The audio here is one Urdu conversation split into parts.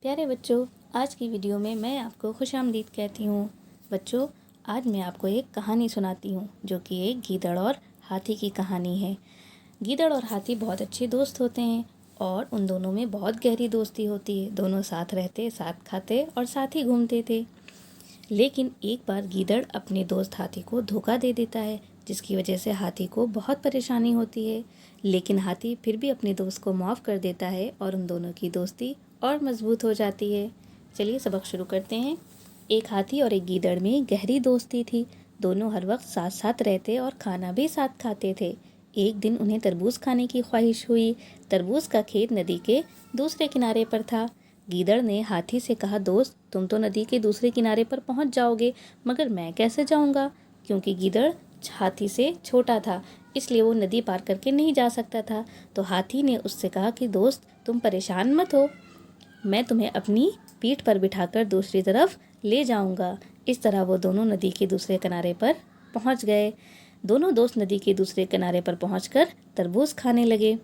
پیارے بچوں، آج کی ویڈیو میں آپ کو خوش آمدید کہتی ہوں۔ بچوں، آج میں آپ کو ایک کہانی سناتی ہوں جو کہ ایک گیدڑ اور ہاتھی کی کہانی ہے۔ گیدڑ اور ہاتھی بہت اچھے دوست ہوتے ہیں اور ان دونوں میں بہت گہری دوستی ہوتی ہے۔ دونوں ساتھ رہتے، ساتھ کھاتے اور ساتھ ہی گھومتے تھے۔ لیکن ایک بار گیدڑ اپنے دوست ہاتھی کو دھوکہ دے دیتا ہے، جس کی وجہ سے ہاتھی کو بہت پریشانی ہوتی ہے۔ لیکن ہاتھی پھر بھی اپنے دوست کو معاف کر دیتا ہے اور ان دونوں کی دوستی اور مضبوط ہو جاتی ہے۔ چلیے سبق شروع کرتے ہیں۔ ایک ہاتھی اور ایک گیدڑ میں گہری دوستی تھی۔ دونوں ہر وقت ساتھ ساتھ رہتے اور کھانا بھی ساتھ کھاتے تھے۔ ایک دن انہیں تربوز کھانے کی خواہش ہوئی۔ تربوز کا کھیت ندی کے دوسرے کنارے پر تھا۔ گیدڑ نے ہاتھی سے کہا، دوست تم تو ندی کے دوسرے کنارے پر پہنچ جاؤ گے، مگر میں کیسے جاؤں گا؟ کیونکہ گیدڑ ہاتھی سے چھوٹا تھا، اس لیے وہ ندی پار کر کے نہیں جا سکتا تھا۔ تو ہاتھی نے اس سے کہا کہ دوست تم پریشان مت ہو، میں تمہیں اپنی پیٹھ پر بٹھا کر دوسری طرف لے جاؤں گا۔ اس طرح وہ دونوں ندی کے دوسرے کنارے پر پہنچ گئے۔ دونوں دوست ندی کے دوسرے کنارے پر پہنچ کر تربوز کھانے لگے۔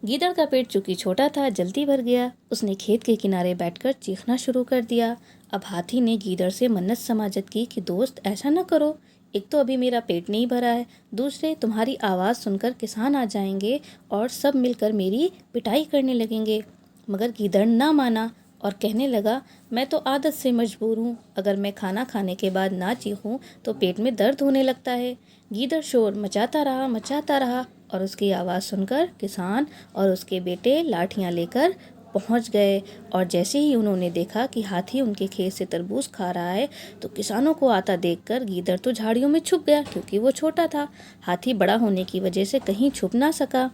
گیدڑ کا پیٹ چونکہ چھوٹا تھا، جلدی بھر گیا۔ اس نے کھیت کے کنارے بیٹھ کر چیخنا شروع کر دیا۔ اب ہاتھی نے گیدڑ سے منت سماجت کی کہ دوست ایسا نہ کرو، ایک تو ابھی میرا پیٹ نہیں بھرا ہے، دوسرے تمہاری آواز سن کر کسان آ جائیں گے اور سب مل کر میری پٹائی کرنے لگیں گے۔ مگر گیدڑ نہ مانا اور کہنے لگا، میں تو عادت سے مجبور ہوں، اگر میں کھانا کھانے کے بعد نہ چیخوں تو پیٹ میں درد ہونے لگتا ہے۔ گیدڑ شور مچاتا رہا اور اس کی آواز سن کر کسان اور اس کے بیٹے لاٹھیاں لے کر پہنچ گئے، اور جیسے ہی انہوں نے دیکھا کہ ہاتھی ان کے کھیت سے تربوز کھا رہا ہے تو کسانوں کو آتا دیکھ کر گیدڑ تو جھاڑیوں میں چھپ گیا، کیونکہ وہ چھوٹا تھا۔ ہاتھی بڑا ہونے کی وجہ سے کہیں چھپ نہ سکا۔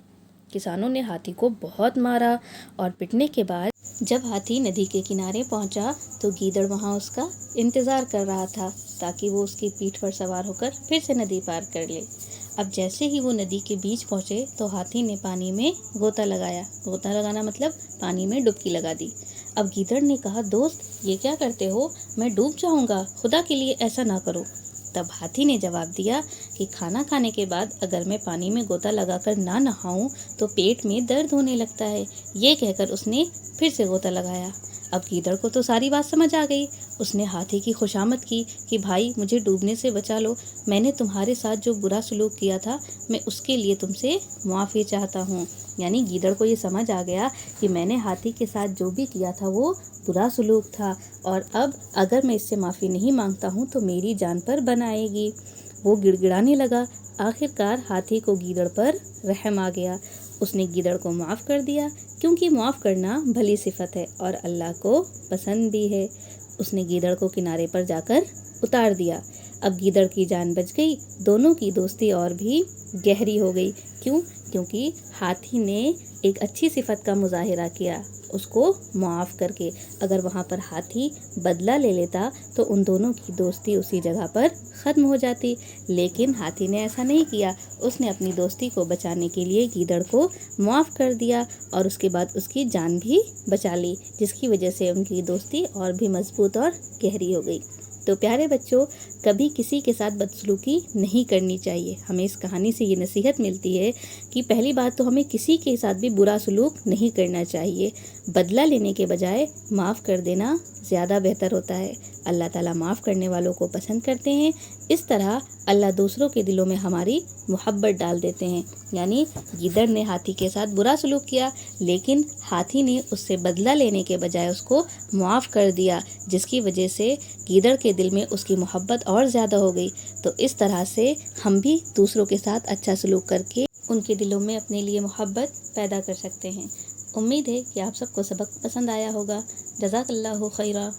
کسانوں نے ہاتھی کو بہت مارا اور پٹنے کے بعد جب ہاتھی ندی کے کنارے پہنچا تو گیدڑ وہاں اس کا انتظار کر رہا تھا تاکہ وہ اس کی پیٹھ پر سوار ہو کر پھر سے ندی پار کر لے۔ اب جیسے ہی وہ ندی کے بیچ پہنچے تو ہاتھی نے پانی میں غوطہ لگایا۔ غوطہ لگانا مطلب پانی میں ڈبکی لگا دی۔ اب گیدڑ نے کہا، دوست یہ کیا کرتے ہو، میں ڈوب جاؤں گا، خدا کے لیے ایسا نہ کرو۔ تب ہاتھی نے جواب دیا کہ کھانا کھانے کے بعد اگر میں پانی میں غوطہ لگا کر نہ نہاؤں تو پیٹ میں درد ہونے لگتا ہے۔ یہ کہہ کر اس نے پھر سے غوطہ لگایا۔ اب گیدڑ کو تو ساری بات سمجھ آ گئی۔ اس نے ہاتھی کی خوشامد کی کہ بھائی مجھے ڈوبنے سے بچا لو، میں نے تمہارے ساتھ جو برا سلوک کیا تھا میں اس کے لیے تم سے معافی چاہتا ہوں۔ یعنی گیدڑ کو یہ سمجھ آ گیا کہ میں نے ہاتھی کے ساتھ جو بھی کیا تھا وہ برا سلوک تھا، اور اب اگر میں اس سے معافی نہیں مانگتا ہوں تو میری جان پر بن آئے گی۔ وہ گڑ گڑانے لگا۔ آخر کار ہاتھی کو گیدڑ پر رحم آ گیا۔ اس نے گیدڑ کو معاف کر دیا، کیونکہ معاف کرنا بھلی صفت ہے اور اللہ کو پسند بھی ہے۔ اس نے گیدڑ کو کنارے پر جا کر اتار دیا۔ اب گیدڑ کی جان بچ گئی۔ دونوں کی دوستی اور بھی گہری ہو گئی۔ کیونکہ ہاتھی نے ایک اچھی صفت کا مظاہرہ کیا، اس کو معاف کر کے۔ اگر وہاں پر ہاتھی بدلہ لے لیتا تو ان دونوں کی دوستی اسی جگہ پر ختم ہو جاتی، لیکن ہاتھی نے ایسا نہیں کیا۔ اس نے اپنی دوستی کو بچانے کے لیے گیدڑ کو معاف کر دیا اور اس کے بعد اس کی جان بھی بچا لی، جس کی وجہ سے ان کی دوستی اور بھی مضبوط اور گہری ہو گئی۔ تو پیارے بچوں، کبھی کسی کے ساتھ بدسلوکی نہیں کرنی چاہیے۔ ہمیں اس کہانی سے یہ نصیحت ملتی ہے کہ پہلی بات تو ہمیں کسی کے ساتھ بھی برا سلوک نہیں کرنا چاہیے۔ بدلہ لینے کے بجائے معاف کر دینا زیادہ بہتر ہوتا ہے۔ اللہ تعالیٰ معاف کرنے والوں کو پسند کرتے ہیں۔ اس طرح اللہ دوسروں کے دلوں میں ہماری محبت ڈال دیتے ہیں۔ یعنی گیدڑ نے ہاتھی کے ساتھ برا سلوک کیا، لیکن ہاتھی نے اس سے بدلہ لینے کے بجائے اس کو معاف کر دیا، جس کی وجہ سے گیدڑ کے دل میں اس کی محبت اور زیادہ ہو گئی۔ تو اس طرح سے ہم بھی دوسروں کے ساتھ اچھا سلوک کر کے ان کے دلوں میں اپنے لیے محبت پیدا کر سکتے ہیں۔ امید ہے کہ آپ سب کو سبق پسند آیا ہوگا۔ جزاک اللہ خیرہ۔